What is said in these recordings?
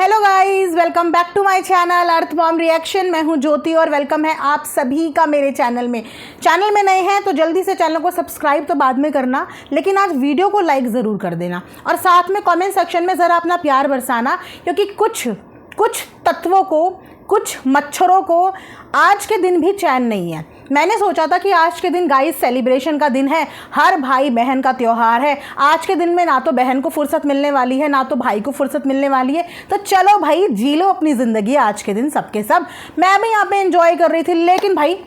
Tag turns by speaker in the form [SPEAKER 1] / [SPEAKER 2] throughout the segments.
[SPEAKER 1] Hello guys, welcome back to my channel Arth बॉम्ब reaction. मैं हूं ज्योति और वेलकम है आप सभी का मेरे चैनल में। चैनल में नए हैं तो जल्दी से चैनल को सब्सक्राइब तो बाद में करना, लेकिन आज वीडियो को लाइक ज़रूर कर देना और साथ में कमेंट सेक्शन में ज़रा अपना प्यार बरसाना, क्योंकि कुछ तत्वों को, कुछ मच्छरों को आज के दिन भी चैन नहीं है। मैंने सोचा था कि आज के दिन गाइस सेलिब्रेशन का दिन है, हर भाई बहन का त्यौहार है। आज के दिन में ना तो बहन को फुर्सत मिलने वाली है, ना तो भाई को फुर्सत मिलने वाली है, तो चलो भाई जी लो अपनी ज़िंदगी आज के दिन सबके सब। मैं भी यहाँ पे एंजॉय कर रही थी, लेकिन भाई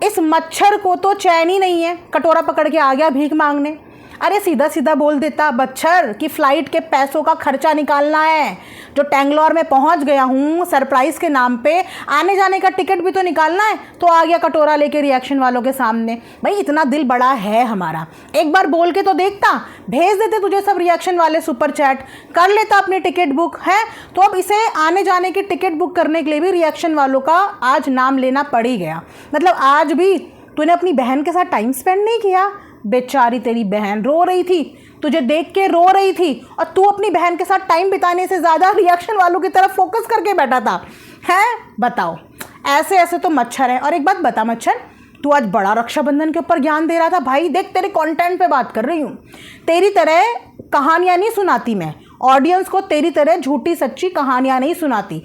[SPEAKER 1] इस मच्छर को तो चैन ही नहीं है। कटोरा पकड़ के आ गया भीख मांगने। अरे सीधा सीधा बोल देता मच्छर कि फ़्लाइट के पैसों का खर्चा निकालना है, जो टेंगलोर में पहुंच गया हूँ सरप्राइज़ के नाम पे, आने जाने का टिकट भी तो निकालना है। तो आ गया कटोरा लेके रिएक्शन वालों के सामने। भाई इतना दिल बड़ा है हमारा, एक बार बोल के तो देखता, भेज देते तुझे सब रिएक्शन वाले सुपर चैट, कर लेता अपनी टिकट बुक है। तो अब इसे आने जाने की टिकट बुक करने के लिए भी रिएक्शन वालों का आज नाम लेना पड़ ही गया। मतलब आज भी तूने अपनी बहन के साथ टाइम स्पेंड नहीं किया। बेचारी तेरी बहन रो रही थी, तुझे देख के रो रही थी, और तू अपनी बहन के साथ टाइम बिताने से ज़्यादा रिएक्शन वालों की तरफ फोकस करके बैठा था। है बताओ, ऐसे ऐसे तो मच्छर है। और एक बात बता मच्छर, तू आज बड़ा रक्षाबंधन के ऊपर ज्ञान दे रहा था। भाई देख, तेरे कंटेंट पे बात कर रही हूँ, तेरी तरह कहानियाँ नहीं सुनाती मैं, ऑडियंस को तेरी तरह झूठी सच्ची कहानियाँ नहीं सुनाती,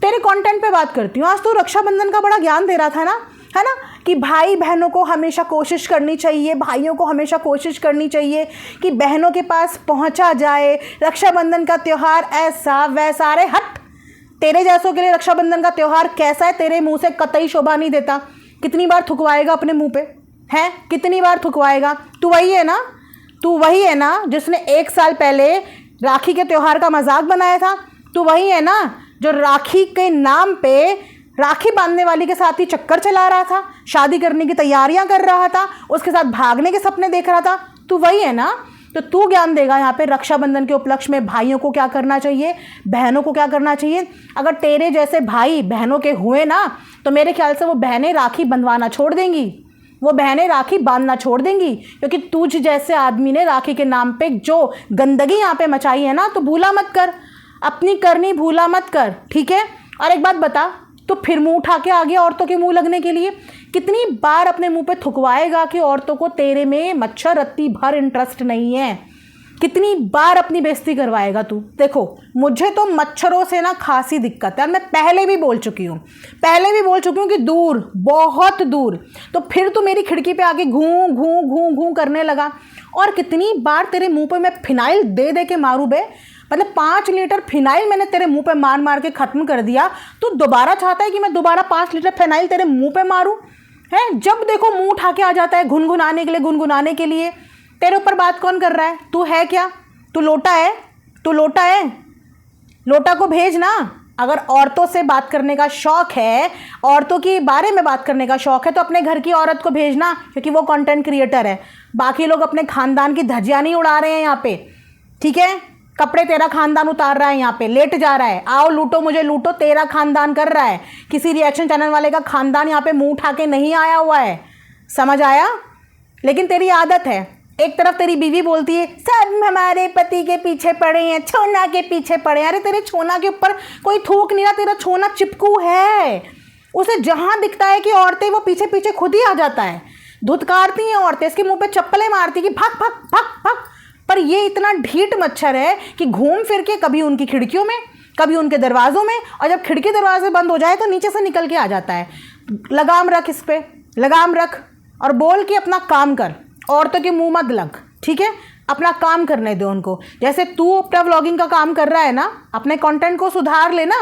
[SPEAKER 1] तेरे कंटेंट पे बात करती हूँ। आज तू रक्षाबंधन का बड़ा ज्ञान दे रहा था ना, है ना, कि भाई बहनों को हमेशा कोशिश करनी चाहिए, भाइयों को हमेशा कोशिश करनी चाहिए कि बहनों के पास पहुंचा जाए। रक्षाबंधन का त्यौहार ऐसा वैसा, अरे हट, तेरे जैसों के लिए रक्षाबंधन का त्यौहार कैसा है तेरे मुंह से कतई शोभा नहीं देता। कितनी बार थुकवाएगा अपने मुंह पे, हैं कितनी बार थुकवाएगा? तू वही है ना जिसने 1 साल पहले राखी के त्यौहार का मजाक बनाया था। तू वही है ना जो राखी के नाम पे राखी बांधने वाली के साथ ही चक्कर चला रहा था, शादी करने की तैयारियां कर रहा था, उसके साथ भागने के सपने देख रहा था। तू वही है ना, तो तू ज्ञान देगा यहाँ पे रक्षाबंधन के उपलक्ष्य में भाइयों को क्या करना चाहिए, बहनों को क्या करना चाहिए। अगर तेरे जैसे भाई बहनों के हुए ना, तो मेरे ख्याल से वो बहनें राखी बंधवाना छोड़ देंगी, वो बहनें राखी बांधना छोड़ देंगी, क्योंकि तुझ जैसे आदमी ने राखी के नाम पे जो गंदगी यहाँ पे मचाई है ना, तो भूला मत कर, अपनी करनी भूला मत कर, ठीक है। और एक बात बता, तो फिर मुंह उठा के आ गया औरतों के मुंह लगने के लिए। कितनी बार अपने मुंह पे थुकवाएगा कि औरतों को तेरे में मच्छर रत्ती भर इंटरेस्ट नहीं है। कितनी बार अपनी बेइज्जती करवाएगा तू। देखो मुझे तो मच्छरों से ना खासी दिक्कत है, और मैं पहले भी बोल चुकी हूँ कि दूर, बहुत दूर। तो फिर तू मेरी खिड़की पे आके घूं घूं घूं घूं करने लगा। और कितनी बार तेरे मुंह पे मैं फिनाइल दे दे के मारूँ बे, मतलब 5 लीटर फिनाइल मैंने तेरे मुंह पे मार मार के ख़त्म कर दिया। तू दोबारा चाहता है कि मैं दोबारा 5 लीटर फिनाइल तेरे मुंह पे मारूं? है, जब देखो मुंह उठा के आ जाता है गुनगुनाने के लिए। तेरे ऊपर बात कौन कर रहा है? तू है क्या? तू लोटा है? लोटा को भेज ना। अगर औरतों से बात करने का शौक है, औरतों के बारे में बात करने का शौक है, तो अपने घर की औरत को भेजना, क्योंकि वो कंटेंट क्रिएटर है। बाकी लोग अपने खानदान की धज्जियां नहीं उड़ा रहे हैं यहाँ पे, ठीक है। कपड़े तेरा खानदान उतार रहा है, यहाँ पे लेट जा रहा है, आओ लूटो मुझे लूटो तेरा खानदान कर रहा है। किसी रिएक्शन चैनल वाले का खानदान यहाँ पे मुंह उठा के नहीं आया हुआ है, समझ आया। लेकिन तेरी आदत है, एक तरफ तेरी बीवी बोलती है सब हमारे पति के पीछे पड़े हैं, छोना के पीछे पड़े हैं। अरे तेरे छोना के ऊपर कोई थूक नहीं रहा, तेरा छोना चिपकू है। उसे जहाँ दिखता है कि औरतें, वो पीछे पीछे खुद ही आ जाता है। धुतकारती हैं औरतें, इसके मुँह पे चप्पलें मारती कि भाग भाग भाग भाग। पर ये इतना ढीठ मच्छर है कि घूम फिर के कभी उनकी खिड़कियों में, कभी उनके दरवाज़ों में, और जब खिड़की दरवाजे बंद हो जाए तो नीचे से निकल के आ जाता है। लगाम रख, इस पे लगाम रख और बोल के अपना काम कर। औरतों के मुंह मत लग, ठीक है। अपना काम करने दो उनको। जैसे तू अपना व्लॉगिंग का काम कर रहा है ना, अपने कंटेंट को सुधार लेना।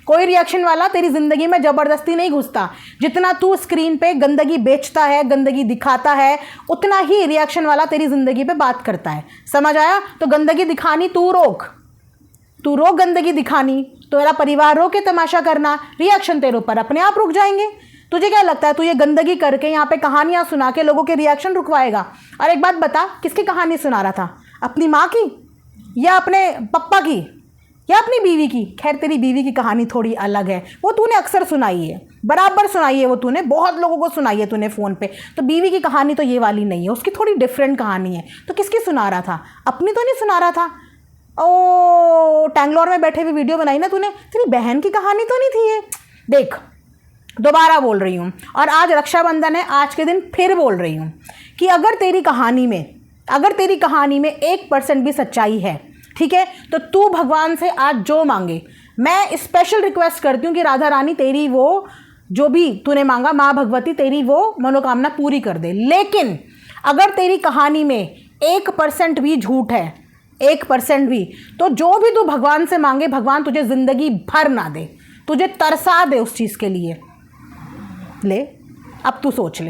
[SPEAKER 1] कोई रिएक्शन वाला तेरी ज़िंदगी में ज़बरदस्ती नहीं घुसता। जितना तू स्क्रीन पे गंदगी बेचता है, गंदगी दिखाता है, उतना ही रिएक्शन वाला तेरी ज़िंदगी पे बात करता है, समझ आया। तो गंदगी दिखानी तू रोक गंदगी दिखानी। तो तेरा परिवार रोक के तमाशा करना, रिएक्शन तेरे ऊपर अपने आप रुक जाएंगे। तुझे क्या लगता है तू ये गंदगी करके यहाँ पे कहानियाँ सुना के लोगों के रिएक्शन रुकवाएगा? और एक बात बता, किसकी कहानी सुना रहा था? अपनी माँ की, या अपने पप्पा की, या अपनी बीवी की? खैर तेरी बीवी की कहानी थोड़ी अलग है, वो तूने अक्सर सुनाई है, बराबर सुनाई है, वो तूने बहुत लोगों को सुनाई है तूने फ़ोन पे। तो बीवी की कहानी तो ये वाली नहीं है, उसकी थोड़ी डिफरेंट कहानी है। तो किसकी सुना रहा था? अपनी तो नहीं सुना रहा था। ओ टैंगलोर में बैठे हुए वीडियो बनाई ना तूने, तेरी बहन की कहानी तो नहीं थी ये। देख दोबारा बोल रही हूँ, और आज रक्षाबंधन है, आज के दिन फिर बोल रही हूँ कि अगर तेरी कहानी में 1% भी सच्चाई है, ठीक है, तो तू भगवान से आज जो मांगे, मैं स्पेशल रिक्वेस्ट करती हूँ कि राधा रानी तेरी वो जो भी तूने मांगा, माँ भगवती तेरी वो मनोकामना पूरी कर दे। लेकिन अगर तेरी कहानी में 1% भी झूठ है, 1% भी, तो जो भी तू भगवान से मांगे भगवान तुझे ज़िंदगी भर ना दे, तुझे तरसा दे उस चीज़ के लिए। ले अब तू सोच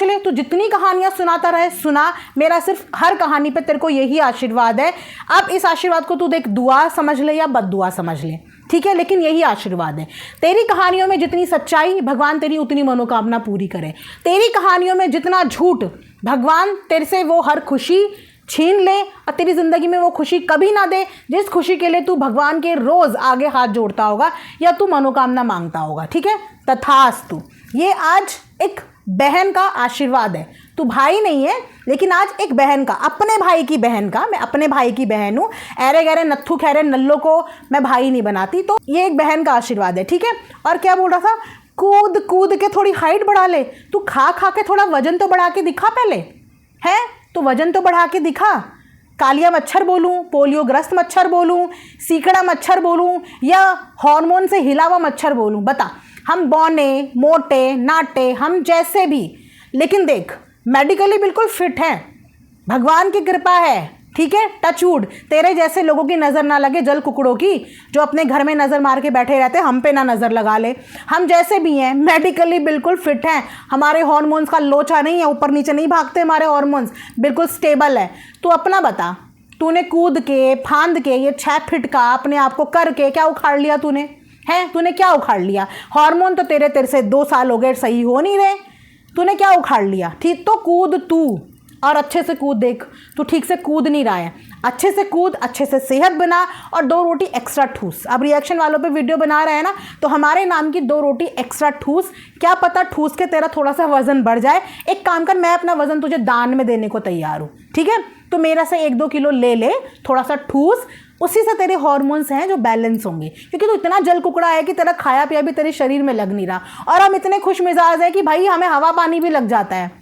[SPEAKER 1] ले, तू जितनी कहानियाँ सुनाता रहे सुना, मेरा सिर्फ हर कहानी पे तेरे को यही आशीर्वाद है। अब इस आशीर्वाद को तू देख दुआ समझ ले या बद्दुआ समझ ले, ठीक है, लेकिन यही आशीर्वाद है। तेरी कहानियों में जितनी सच्चाई भगवान तेरी उतनी मनोकामना पूरी करे, तेरी कहानियों में जितना झूठ भगवान तेरे से वो हर खुशी छीन ले और तेरी ज़िंदगी में वो खुशी कभी ना दे जिस खुशी के लिए तू भगवान के रोज़ आगे हाथ जोड़ता होगा या तू मनोकामना मांगता होगा, ठीक है, तथास्तु। ये आज एक बहन का आशीर्वाद है, तू भाई नहीं है लेकिन आज एक बहन का, अपने भाई की बहन का, मैं अपने भाई की बहन हूँ, ऐरे गहरे नत्थू खैरे नल्लो को मैं भाई नहीं बनाती, तो ये एक बहन का आशीर्वाद है, ठीक है। और क्या बोल रहा था, कूद कूद के थोड़ी हाइट बढ़ा ले, तू खा खा के थोड़ा वजन तो बढ़ा के दिखा पहले, है तो वजन तो बढ़ा के दिखा। कालिया मच्छर बोलूं, पोलियोग्रस्त मच्छर बोलूं, सीकड़ा मच्छर बोलूं या हार्मोन से हिला हुआ मच्छर बोलूं, बता। हम बौने मोटे नाटे हम जैसे भी, लेकिन देख मेडिकली बिल्कुल फिट हैं, भगवान की कृपा है, ठीक है, टचवुड तेरे जैसे लोगों की नज़र ना लगे, जल कुकड़ों की जो अपने घर में नज़र मार के बैठे रहते, हम पे ना नज़र लगा ले। हम जैसे भी हैं मेडिकली बिल्कुल फिट हैं, हमारे हार्मोन्स का लोचा नहीं है, ऊपर नीचे नहीं भागते हमारे हार्मोन्स, बिल्कुल स्टेबल है। तू अपना बता, तूने कूद के फांद के ये 6 फीट का अपने आप को करके क्या उखाड़ लिया तूने, है तूने क्या उखाड़ लिया? हार्मोन तो तेरे से 2 साल हो गए सही हो नहीं रहे, तूने क्या उखाड़ लिया? ठीक तो कूद तू, और अच्छे से कूद, देख तू ठीक से कूद नहीं रहा है, अच्छे से कूद, अच्छे से सेहत बना और 2 रोटी एक्स्ट्रा ठूस। अब रिएक्शन वालों पे वीडियो बना रहे हैं ना, तो हमारे नाम की 2 रोटी एक्स्ट्रा ठूस, क्या पता ठूस के तेरा थोड़ा सा वजन बढ़ जाए। एक काम कर, मैं अपना वजन तुझे दान में देने को तैयार हूँ, ठीक है, तो मेरा से 1-2 किलो ले थोड़ा सा ठूस, उसी से तेरे हार्मोन्स हैं जो बैलेंस होंगे, क्योंकि तू इतना जल कुकड़ा है कि तेरा खाया पिया भी तेरे शरीर में लग नहीं रहा, और हम इतने खुश मिजाज है कि भाई हमें हवा पानी भी लग जाता है,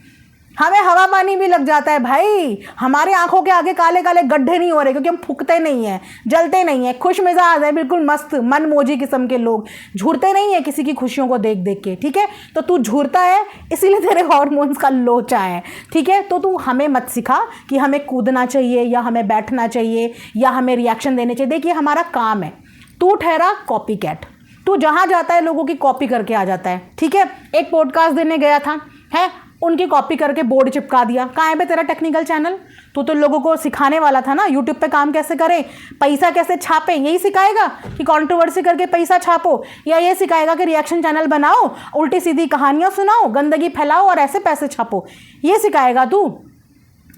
[SPEAKER 1] हमें हवा पानी भी लग जाता है भाई, हमारे आंखों के आगे काले काले गड्ढे नहीं हो रहे क्योंकि हम फूकते नहीं हैं, जलते नहीं हैं, खुश मिजाज है, बिल्कुल मस्त मन मोजी किस्म के लोग, झूरते नहीं है किसी की खुशियों को देख देख के, ठीक है। तो तू झूरता है इसीलिए तेरे हार्मोन्स का लोचा है, ठीक है। तो तू हमें मत सिखा कि हमें कूदना चाहिए या हमें बैठना चाहिए या हमें रिएक्शन देने चाहिए। देखिए हमारा काम है, तू ठहरा कॉपी कैट, तू जहाँ जाता है लोगों की कॉपी करके आ जाता है, ठीक है। एक पॉडकास्ट देने गया था, है उनकी कॉपी करके बोर्ड चिपका दिया। कहाँ है बे तेरा टेक्निकल चैनल? तू तो लोगों को सिखाने वाला था ना यूट्यूब पे काम कैसे करें, पैसा कैसे छापे, यही सिखाएगा कि कंट्रोवर्सी करके पैसा छापो, या ये सिखाएगा कि रिएक्शन चैनल बनाओ, उल्टी सीधी कहानियाँ सुनाओ, गंदगी फैलाओ और ऐसे पैसे छापो, ये सिखाएगा तू?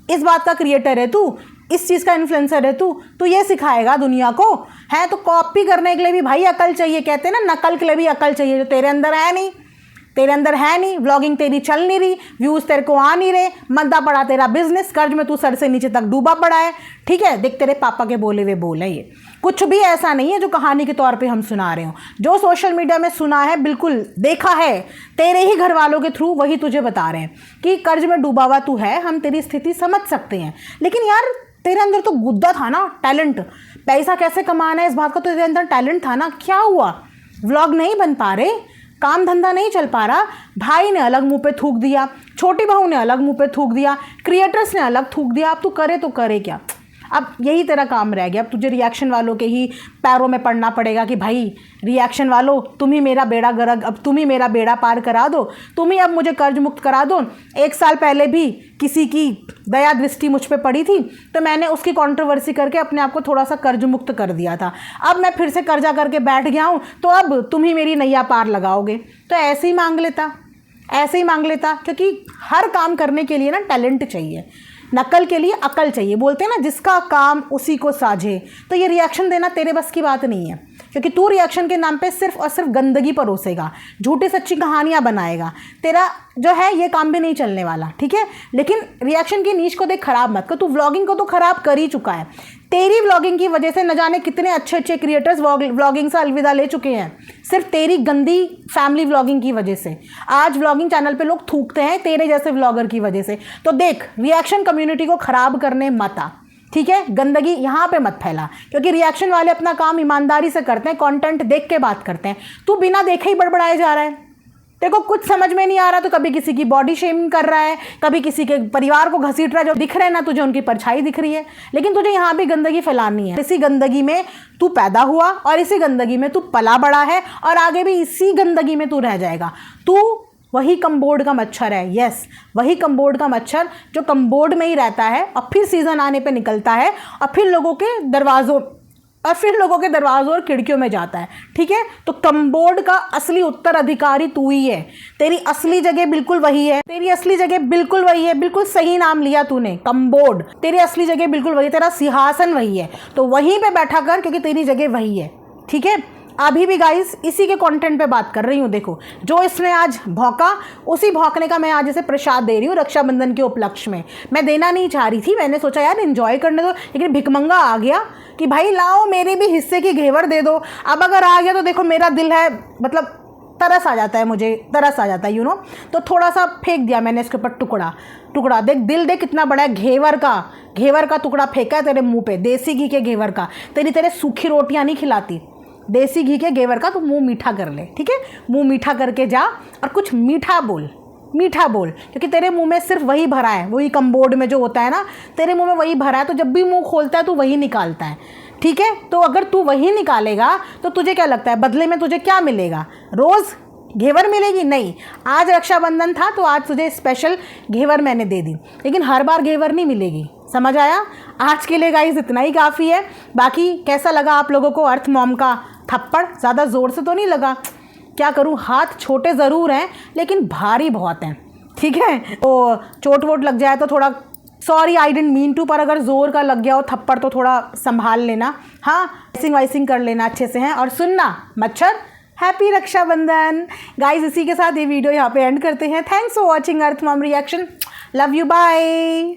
[SPEAKER 1] इस बात का क्रिएटर है तू, इस चीज़ का इन्फ्लुएंसर है तू ये सिखाएगा दुनिया को? है तो कॉपी करने के लिए भी भाई अकल चाहिए, कहते हैं ना नकल के लिए भी अकल चाहिए, जो तेरे अंदर है नहीं, तेरे अंदर है नहीं। व्लॉगिंग तेरी चल नहीं रही, व्यूज़ तेरे को आ नहीं रहे, मंदा पड़ा तेरा बिजनेस, कर्ज में तू सर से नीचे तक डूबा पड़ा है, ठीक है। देख तेरे पापा के बोले हुए बोल है, ये कुछ भी ऐसा नहीं है जो कहानी के तौर पे हम सुना रहे हो, जो सोशल मीडिया में सुना है बिल्कुल देखा है तेरे ही घर वालों के थ्रू, वही तुझे बता रहे हैं कि कर्ज में डूबा हुआ तू है, हम तेरी स्थिति समझ सकते हैं। लेकिन यार तेरे अंदर तो गुद्दा था ना, टैलेंट, पैसा कैसे कमाना है इस बात का तो तेरे अंदर टैलेंट था ना, क्या हुआ? व्लॉग नहीं बन पा रहे, काम धंधा नहीं चल पा रहा, भाई ने अलग मुंह पे थूक दिया, छोटी बहू ने अलग मुंह पे थूक दिया, क्रिएटर्स ने अलग थूक दिया, अब तू करे तो करे क्या? अब यही तेरा काम रह गया, अब तुझे रिएक्शन वालों के ही पैरों में पड़ना पड़ेगा कि भाई रिएक्शन वालों तुम ही मेरा बेड़ा गर्क, अब तुम ही मेरा बेड़ा पार करा दो, तुम ही अब मुझे कर्ज मुक्त करा दो। 1 साल पहले भी किसी की दया दृष्टि मुझ पे पड़ी थी तो मैंने उसकी कंट्रोवर्सी करके अपने आप को थोड़ा सा कर्ज मुक्त कर दिया था, अब मैं फिर से कर्जा करके बैठ गया हूँ, तो अब तुम ही मेरी नैया पार लगाओगे। तो ऐसे ही मांग लेता, ऐसे ही मांग लेता, क्योंकि हर काम करने के लिए ना टैलेंट चाहिए, नकल के लिए अकल चाहिए। बोलते हैं ना जिसका काम उसी को साझे, तो ये रिएक्शन देना तेरे बस की बात नहीं है, क्योंकि तू रिएक्शन के नाम पे सिर्फ और सिर्फ गंदगी परोसेगा, झूठी सच्ची कहानियाँ बनाएगा, तेरा जो है ये काम भी नहीं चलने वाला, ठीक है। लेकिन रिएक्शन की नीच को देख खराब मत कर, तू व्लॉगिंग को तो खराब कर ही चुका है, तेरी व्लॉगिंग की वजह से न जाने कितने अच्छे अच्छे क्रिएटर्स व्लॉगिंग से अलविदा ले चुके हैं, सिर्फ तेरी गंदी फैमिली व्लॉगिंग की वजह से। आज व्लॉगिंग चैनल पे लोग थूकते हैं तेरे जैसे व्लॉगर की वजह से। तो देख, रिएक्शन कम्युनिटी को खराब करने मत आ, ठीक है? गंदगी यहाँ पे मत फैला, क्योंकि रिएक्शन वाले अपना काम ईमानदारी से करते हैं, कंटेंट देख के बात करते हैं। तू बिना देखे ही बड़बड़ाए जा रहा है, देखो कुछ समझ में नहीं आ रहा, तो कभी किसी की बॉडी शेमिंग कर रहा है, कभी किसी के परिवार को घसीट रहा है। जो दिख रहे हैं ना तुझे, उनकी परछाई दिख रही है, लेकिन तुझे यहाँ भी गंदगी फैलानी है। इसी गंदगी में तू पैदा हुआ और इसी गंदगी में तू पला बड़ा है और आगे भी इसी गंदगी में तू रह जाएगा। तू वही कम्बोर्ड का मच्छर है, यस, वही कम्बोर्ड का मच्छर जो कम्बोर्ड में ही रहता है और फिर सीज़न आने पे निकलता है और फिर लोगों के दरवाज़ों और खिड़कियों में जाता है, ठीक है? तो कम्बोर्ड का असली उत्तराधिकारी तू ही है। तेरी असली जगह बिल्कुल वही है, बिल्कुल सही नाम लिया तूने, कम्बोर्ड। तेरी असली जगह बिल्कुल वही, तेरा सिंहासन वही है, तो वहीं पे बैठा कर, क्योंकि तेरी जगह वही है, ठीक है? अभी भी गाइस इसी के कंटेंट पे बात कर रही हूँ। देखो, जो इसने आज भौंका, उसी भौंकने का मैं आज इसे प्रसाद दे रही हूँ रक्षाबंधन के उपलक्ष्य में। मैं देना नहीं चाह रही थी, मैंने सोचा यार एंजॉय करने दो, लेकिन भिकमंगा आ गया कि भाई लाओ मेरे भी हिस्से की घेवर दे दो। अब अगर आ गया तो देखो, मेरा दिल है, मतलब तरस आ जाता है, मुझे तरस आ जाता है, तो थोड़ा सा फेंक दिया मैंने इसके ऊपर टुकड़ा। देख दिल देख कितना बड़ा है, घेवर का टुकड़ा फेंका है तेरे मुंह पे, देसी घी के घेवर का। तेरे सूखी रोटियां नहीं खिलाती, देसी घी के घेवर का। तो मुंह मीठा कर ले, ठीक है? मुंह मीठा करके जा और कुछ मीठा बोल, क्योंकि तेरे मुंह में सिर्फ वही भरा है, वही कम्बोर्ड में जो होता है ना, तेरे मुंह में वही भरा है। तो जब भी मुंह खोलता है तू वही निकालता है, ठीक है? तो अगर तू वही निकालेगा तो तुझे क्या लगता है बदले में तुझे क्या मिलेगा? रोज़ घेवर मिलेगी? नहीं। आज रक्षाबंधन था तो आज तुझे स्पेशल घेवर मैंने दे दी, लेकिन हर बार घेवर नहीं मिलेगी, समझ आया? आज के लिए गाइस इतना ही काफ़ी है। बाकी कैसा लगा आप लोगों को अर्थ मॉम का थप्पड़? ज़्यादा ज़ोर से तो नहीं लगा, क्या करूं, हाथ छोटे ज़रूर हैं लेकिन भारी बहुत हैं, ठीक है? तो चोट वोट लग जाए तो थोड़ा sorry, I didn't mean to, पर अगर ज़ोर का लग गया हो थप्पड़ तो थोड़ा संभाल लेना, हाँ? वाइसिंग कर लेना अच्छे से, हैं? और सुनना मच्छर, हैप्पी रक्षाबंधन। गाइज इसी के साथ ये वीडियो यहाँ पे एंड करते हैं। Thanks for watching Arth mom reaction, love you, bye.